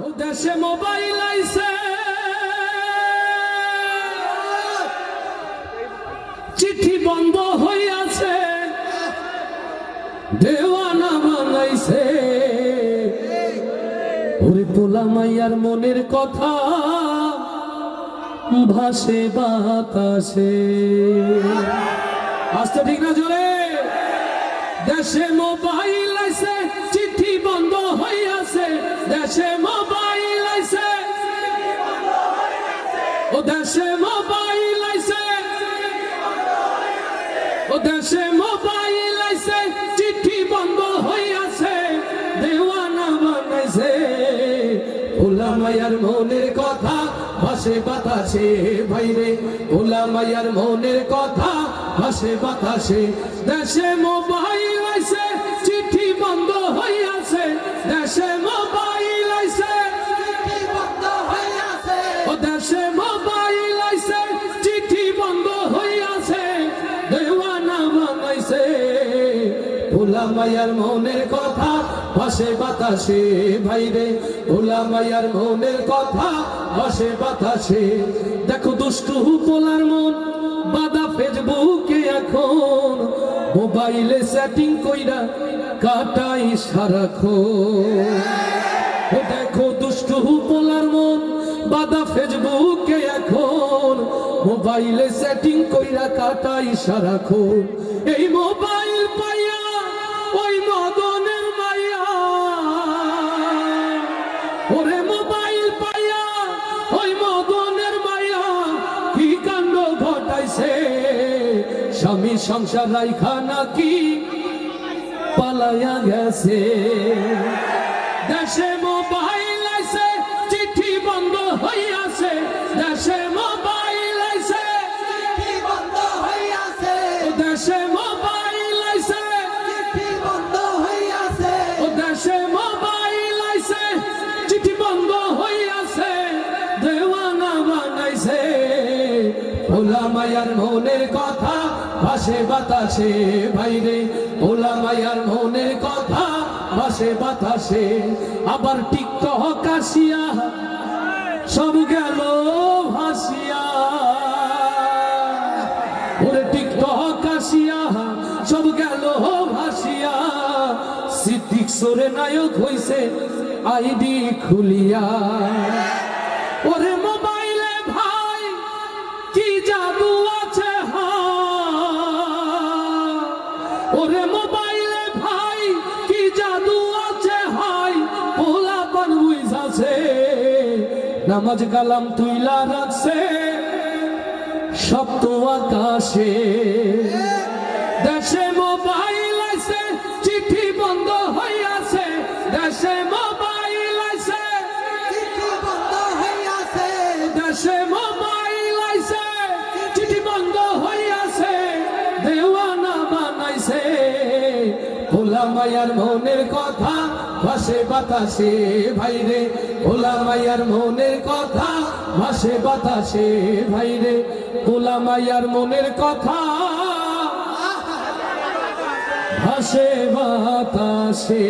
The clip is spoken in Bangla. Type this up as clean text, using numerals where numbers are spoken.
ও দেশে মোবাইল আইছে, চিঠি বন্ধ হইয়াছে, দেওয়ানা বানাইছে। ওরে পোলা মাইয়ার মনের কথা ভাসে বাতাসে। আস্তে ঠিক না জোরে। দেশে মোবাইল আইছে, চিঠি বন্ধ হইয়াছে, দেশে মোবাইল আইছে, ও দেশে মোবাইল আইছে, ও দেশে মোবাইল আইছে, চিঠি বন্ধ হইয়াছে, দেওয়ানা বানাইছে। পোলা মাইয়ার মনের কথা ভাসে বাতাসে, ভাইরে পোলা মাইয়ার মনের কথা ভাসে বাতাসে। দেশে মোবাইল আইছে, চিঠি বন্ধ হইয়াছে, দেশে মোবাইল আইছে, চিঠি বন্ধ হইয়াছে, ও দেশে মোবাইল আইছে, চিঠি বন্ধ হইয়াছে, দেওয়ানা বানাইছে। পোলা মাইয়ার মনের কথা ভাসে বাতাসে, ভাইরে পোলা মাইয়ার মনের কথা ভাসে বাতাসে। দেখো দুষ্টু পোলার মন বাদা ফেসবুকে এখন, মোবাইলে সেটিং কইরা কাটাই সারাক্ষণ। ও দেখো দুষ্টু পোলার মন বাদা ফেসবুকে এখন, মোবাইলে সেটিং কইরা কাটাই সারাক্ষণ। এই মোবাইল পাইয়া ওই মদনের মাইয়া, ওরে মোবাইল পাইয়া ওই মদনের মাইয়া কি কাণ্ড ঘটাইছে। স্বামী সংসার রাইখা নাকি পালাইয়া গেছে। দেশে মোবাইল আইছে, চিঠি বন্ধ হইয়াছে, দেশে মোবাইল আইছে, চিঠি বন্ধ হইয়াছে, দেশে মোবাইল আইছে, চিঠি বন্ধ হইয়াছে, ও দেশে মোবাইল আইছে, চিঠি বন্ধ হইয়াছে, দেওয়ানা বানাইছে। পোলা মাইয়ার মনের কথা ভাসে বাতাসে, ভাইরে পোলা মাইয়ার মনের কথা ভাসে বাতাসে। আবার টিকটক আসিয়া সব গেল ভাসিয়া, ওরে টিকটক আসিয়া সব গেল ভাসিয়া। সিদ্দিক সোরে নায়ক হইছে আইডি খুলিয়া। ওরে মোবাইলে ভাই কি জাদু আছে, ওরে মোবাইলে ভাই কি জাদু আছে, হাই পোলা পান বুঝাছে, নামাজ কালাম তুইলা রাখছে সপ্ত আকাশে। দেশে মোবাইল আইছে, চিঠি বন্ধ হইয়াছে, দেশে মোবাইল আইছে, চিঠি বন্ধ হইয়াছে, দেশে মোবাইল আইছে, চিঠি বন্ধ হইয়াছে, দেওয়ানা বানাইছে। পোলা মাইয়ার মনের কথা ভাসে বাতাসে, ভাইরে পোলা মাইয়ার মনের কথা ভাসে বাতাসে, ভাইরে পোলা মাইয়ার মনের কথা ভাসে বাতাসে।